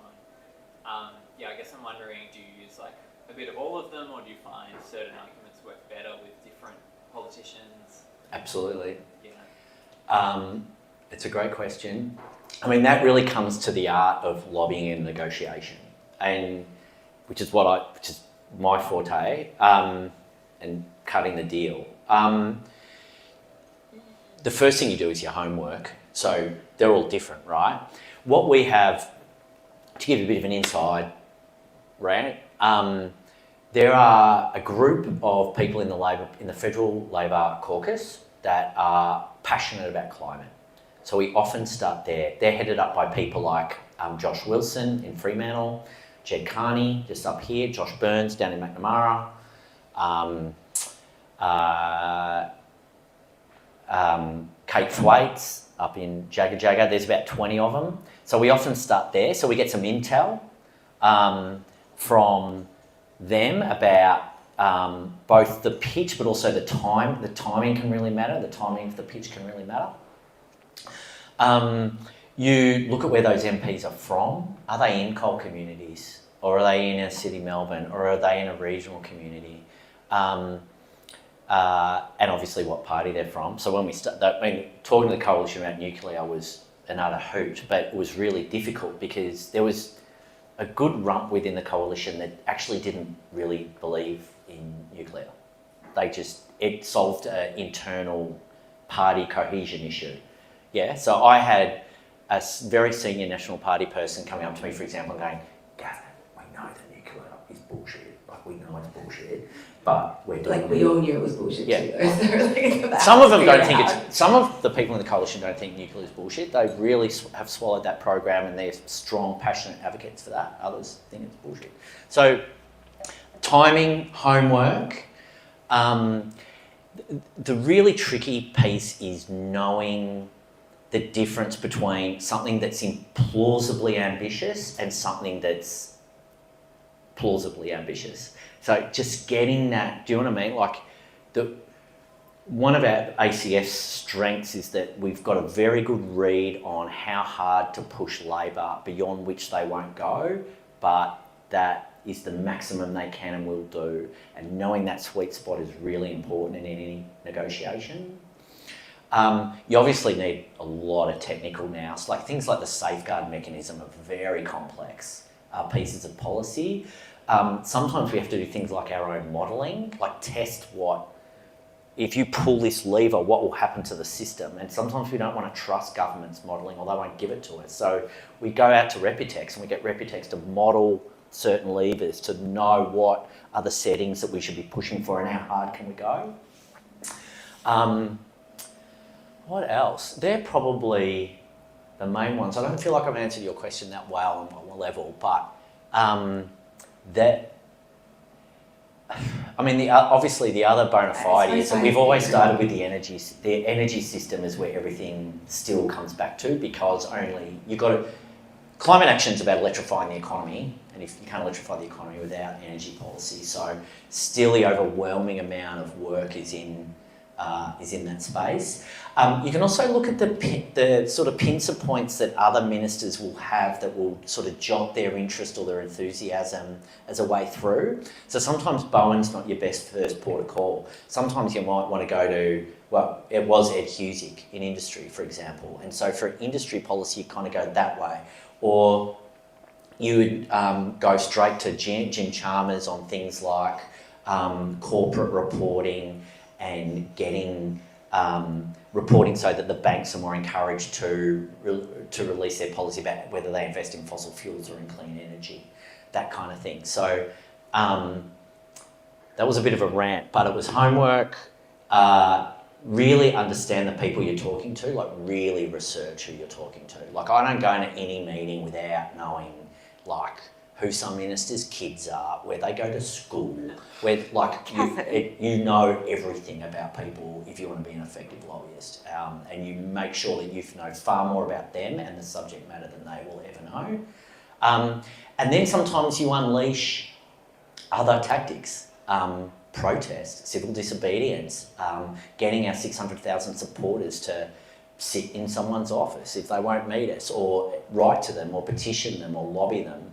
on. I guess I'm wondering, do you use like a bit of all of them, or do you find certain arguments work better with different politicians? Absolutely. Yeah. It's a great question. I mean, that really comes to the art of lobbying and negotiation, and which is my forte, and cutting the deal. The first thing you do is your homework. So they're all different, right? What we have, to give you a bit of an insight, right? There are a group of people in the Federal Labor Caucus that are passionate about climate. So we often start there. They're headed up by people like Josh Wilson in Fremantle, Jed Carney just up here, Josh Burns down in McNamara, Kate Thwaites up in Jagga Jagga. There's about 20 of them. So we often start there. So we get some intel from them about both the pitch, but also the time. The timing can really matter. The timing of the pitch can really matter. You look at where those MPs are from. Are they in coal communities? Or are they in a city, Melbourne? Or are they in a regional community? And obviously what party they're from. So when we talking to the coalition about nuclear was another hoot, but it was really difficult because there was a good rump within the coalition that actually didn't really believe in nuclear. It solved an internal party cohesion issue. Yeah, so I had a very senior National Party person coming up to me, for example, and going, Gavin, we know that nuclear is bullshit. Like, we know it's bullshit, but we're doing Like, we all knew it was bullshit Yeah. too, though. So, like, Some of them don't think it's. Some of the people in the coalition don't think nuclear is bullshit. They really have swallowed that program, and they're strong, passionate advocates for that. Others think it's bullshit. So, timing, homework. The really tricky piece is knowing the difference between something that's implausibly ambitious and something that's plausibly ambitious. So just getting that, do you know what I mean? Like, one of our ACF's strengths is that we've got a very good read on how hard to push Labor beyond which they won't go, but that is the maximum they can and will do. And knowing that sweet spot is really important in any negotiation. You obviously need a lot of technical nous. Like, things like the safeguard mechanism are very complex pieces of policy. Sometimes we have to do things like our own modelling, like test if you pull this lever, what will happen to the system? And sometimes we don't want to trust government's modelling, or they won't give it to us. So we go out to Repitex and we get Repitex to model certain levers to know what are the settings that we should be pushing for and how hard can we go. What else? They're probably the main ones. I don't feel like I've answered your question that well on one level, but obviously the other bona fide is that we've always started with the energy system is where everything still comes back to, because climate action is about electrifying the economy, and if you can't electrify the economy without energy policy, so still the overwhelming amount of work is in that space. You can also look at the sort of pincer points that other ministers will have that will sort of jog their interest or their enthusiasm as a way through. So sometimes Bowen's not your best first port of call. Sometimes you might want to go to, well, it was Ed Husic in industry, for example. And so for industry policy, you kind of go that way. Or you would go straight to Jim Chalmers on things like corporate reporting and getting reporting so that the banks are more encouraged to release their policy about whether they invest in fossil fuels or in clean energy, that kind of thing. So that was a bit of a rant, but it was homework. Really understand the people you're talking to, like really research who you're talking to. Like, I don't go into any meeting without knowing like who some ministers' kids are, where they go to school, where like you know everything about people if you want to be an effective lobbyist, and you make sure that you know far more about them and the subject matter than they will ever know. And then sometimes you unleash other tactics. Protest, civil disobedience, getting our 600,000 supporters to sit in someone's office if they won't meet us, or write to them, or petition them, or lobby them.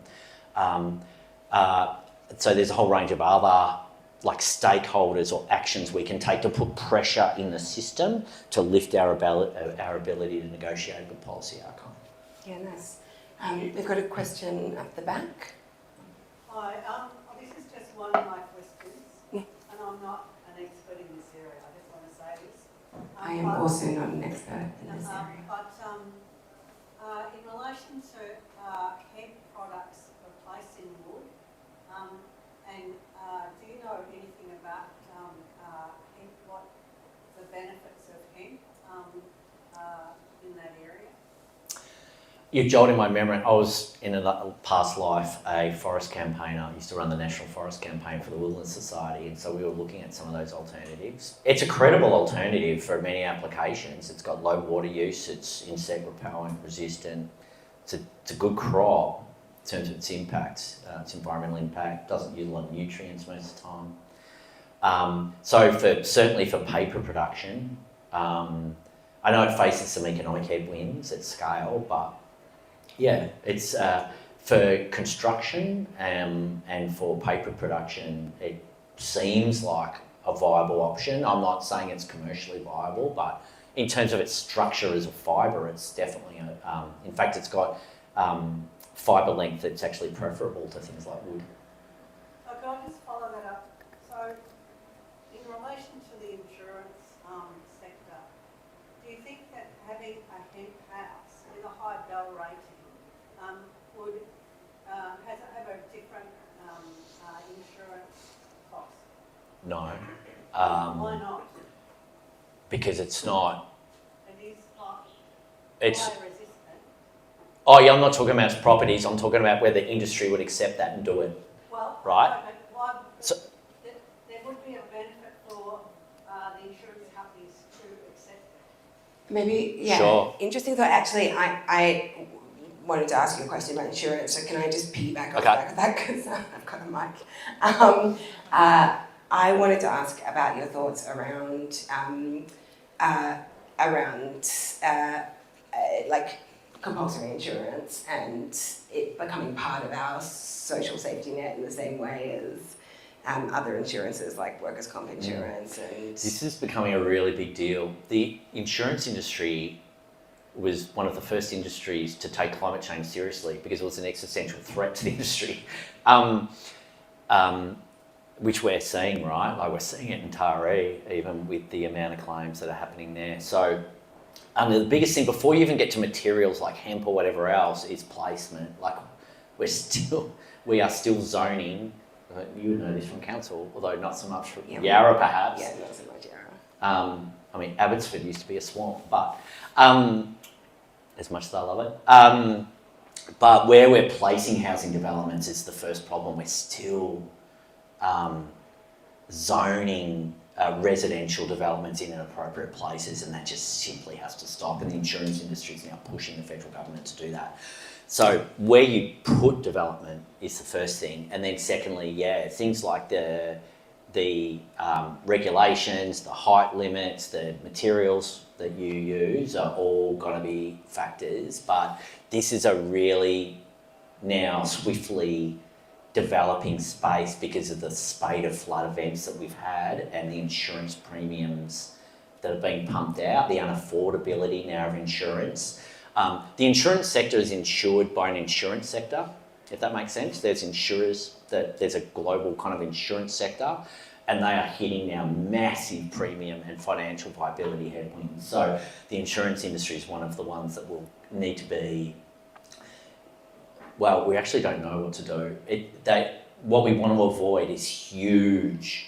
So there's a whole range of other like stakeholders or actions we can take to put pressure in the system to lift our ability to negotiate a good policy outcome. Yeah, nice. We've got a question at the back. Hi, this is just one of my questions, and I'm not an expert in this area, I just want to say this. I am also not an expert in this area. But in relation to hemp products replacing wood, and do you know anything about hemp, what the benefits of hemp in that area? You're jolting my memory. I was in a past life a forest campaigner. I used to run the National Forest Campaign for the Wilderness Society, and so we were looking at some of those alternatives. It's a credible alternative for many applications. It's got low water use, it's insect repellent resistant, it's a good crop in terms of its impact, its environmental impact, doesn't use a lot of nutrients most of the time. So certainly for paper production, I know it faces some economic headwinds at scale, but yeah, it's for construction and for paper production, it seems like a viable option. I'm not saying it's commercially viable, but in terms of its structure as a fibre, it's definitely in fact, it's got fibre length that's actually preferable to things like wood. Can I just follow that up? So, in relation to the insurance sector, do you think that having a No. Why not? Because it's not. It is fire It's. resistant. Oh yeah, I'm not talking about properties. I'm talking about where the industry would accept that and do it. Well, Right. no, but why, So- there would be a benefit for the insurance companies to accept it. Maybe, yeah. Sure. Interesting thought. Actually, I wanted to ask you a question about insurance, so can I just piggyback off the Okay. back of that because I've got a mic. I wanted to ask about your thoughts around like compulsory insurance and it becoming part of our social safety net in the same way as other insurances like workers' comp insurance and. This is becoming a really big deal. The insurance industry was one of the first industries to take climate change seriously because it was an existential threat to the industry, which we're seeing, right? Like we're seeing it in Taree, even with the amount of claims that are happening there. So the biggest thing before you even get to materials like hemp or whatever else is placement. Like we are still zoning. You would know this from council, although not so much from Yarra perhaps. Yeah, not so much Yarra. I mean, Abbotsford used to be a swamp, but as much as I love it. But where we're placing housing developments is the first problem. We're still zoning residential developments in inappropriate places, and that just simply has to stop. And the insurance industry is now pushing the federal government to do that. So where you put development is the first thing, and then secondly, things like the regulations, the height limits, the materials that you use are all going to be factors. But this is a really now swiftly developing space because of the spate of flood events that we've had and the insurance premiums that have been pumped out, the unaffordability now of insurance. The insurance sector is insured by an insurance sector, if that makes sense. There's insurers, there's a global kind of insurance sector, and they are hitting now massive premium and financial viability headwinds. So the insurance industry is one of the ones that will need to be, well, we actually don't know what to do. What we want to avoid is huge,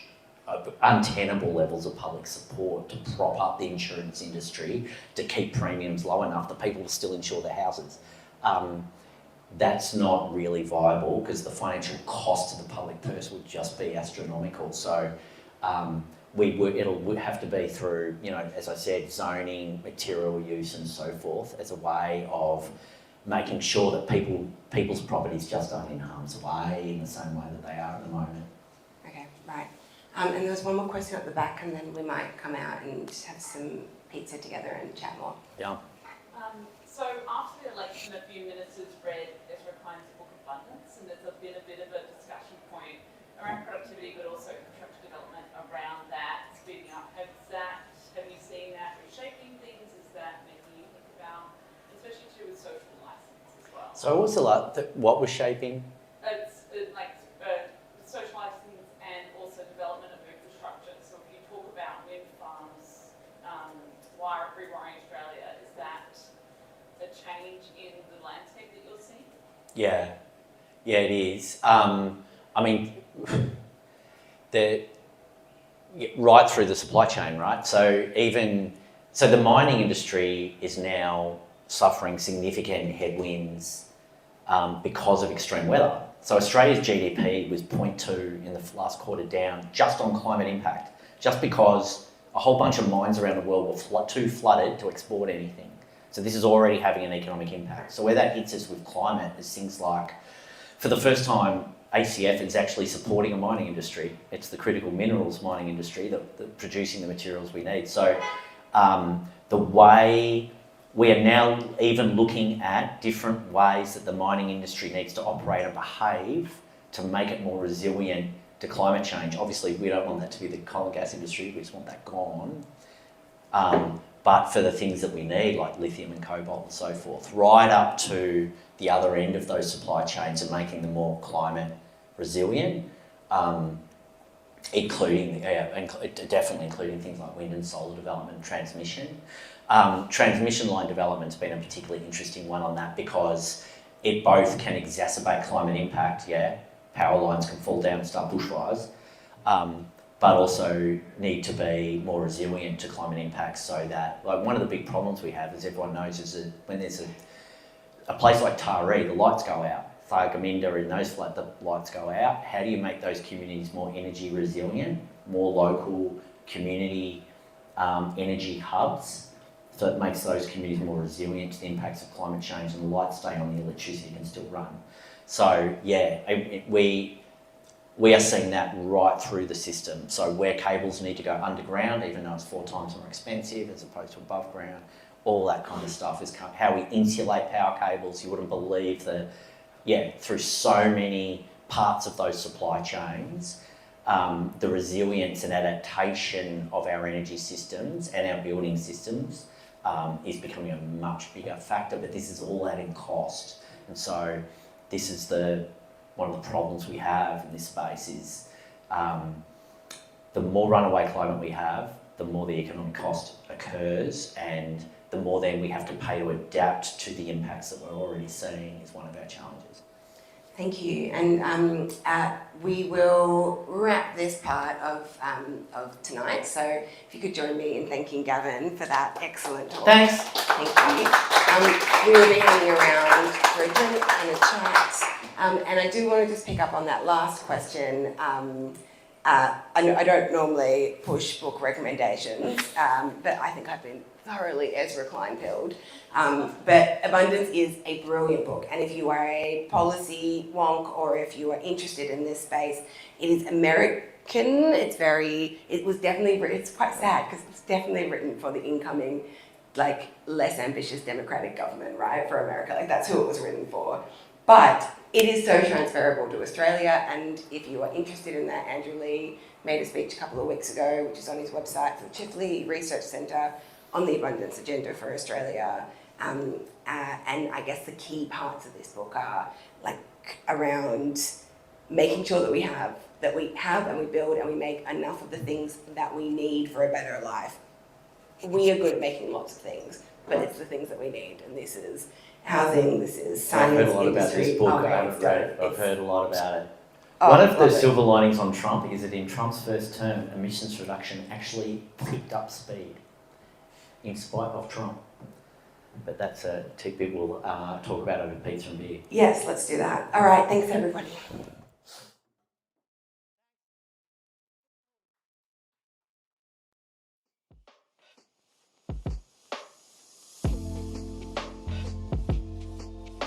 untenable levels of public support to prop up the insurance industry to keep premiums low enough that people will still insure their houses. That's not really viable because the financial cost to the public purse would just be astronomical. So it'll have to be through, as I said, zoning, material use and so forth as a way of making sure that people's properties just aren't in harm's way in the same way that they are at the moment. Okay, right. And there was one more question at the back, and then we might come out and have some pizza together and chat more. Yeah. So after the election, a few ministers read Ezra Klein's book Abundance, and there's been a bit of a discussion point around productivity, but also infrastructure development around that speeding up. Have you seen that reshaping things? Is that making you think about, especially to do with social license as well? So what was shaping? It's social license and also development of infrastructure. So if you talk about wind farms, rewiring Australia, is that a change in the landscape that you're seeing? Yeah, it is. Right through the supply chain, right? So the mining industry is now suffering significant headwinds because of extreme weather. So Australia's GDP was 0.2 in the last quarter down just on climate impact, just because a whole bunch of mines around the world were too flooded to export anything. So this is already having an economic impact. So where that hits us with climate is things like, for the first time, ACF is actually supporting a mining industry. It's the critical minerals mining industry that producing the materials we need. So the way we are now even looking at different ways that the mining industry needs to operate and behave to make it more resilient to climate change. Obviously, we don't want that to be the coal and gas industry. We just want that gone. But for the things that we need, like lithium and cobalt and so forth, right up to the other end of those supply chains and making them more climate resilient, definitely including things like wind and solar development and transmission. Transmission line development's been a particularly interesting one on that because it both can exacerbate climate impact, power lines can fall down and start bushfires, but also need to be more resilient to climate impacts, so that, like, one of the big problems we have, as everyone knows, is that when there's a place like Taree, the lights go out. Thargomindah, in those the lights go out. How do you make those communities more energy resilient, more local community energy hubs, so it makes those communities more resilient to the impacts of climate change, and the lights stay on, the electricity can still run. So yeah, we are seeing that right through the system. So where cables need to go underground, even though it's 4 times more expensive as opposed to above ground, all that kind of stuff is how we insulate power cables. You wouldn't believe through so many parts of those supply chains, the resilience and adaptation of our energy systems and our building systems is becoming a much bigger factor, but this is all adding cost. And so this is one of the problems we have in this space is the more runaway climate we have, the more the economic cost occurs, and the more then we have to pay to adapt to the impacts that we're already seeing is one of our challenges. Thank you, and we will wrap this part of tonight. So if you could join me in thanking Gavan for that excellent talk. Thanks. Thank you. We will be hanging around for a drink and a chat. And I do want to just pick up on that last question. I don't normally push book recommendations, but I think I've been thoroughly Ezra Klein-pilled. But Abundance is a brilliant book, and if you are a policy wonk or if you are interested in this space, it is American. It's quite sad because it's definitely written for the incoming, like, less ambitious democratic government, right, for America. Like, that's who it was written for. But it is so transferable to Australia, and if you are interested in that, Andrew Lee made a speech a couple of weeks ago, which is on his website, for the Chifley Research Centre, on the abundance agenda for Australia. And I guess the key parts of this book are like around making sure that we have and we build and we make enough of the things that we need for a better life. We are good at making lots of things, but it's the things that we need, and this is housing, this is science, I've heard a lot about industry. this book. I've heard a lot about it. Oh, one of the love it. silver linings on Trump is that in Trump's first term, emissions reduction actually picked up speed, in spite of Trump. But that's a tidbit we'll talk about over pizza and beer. Yes, let's do that. All right, thanks everybody.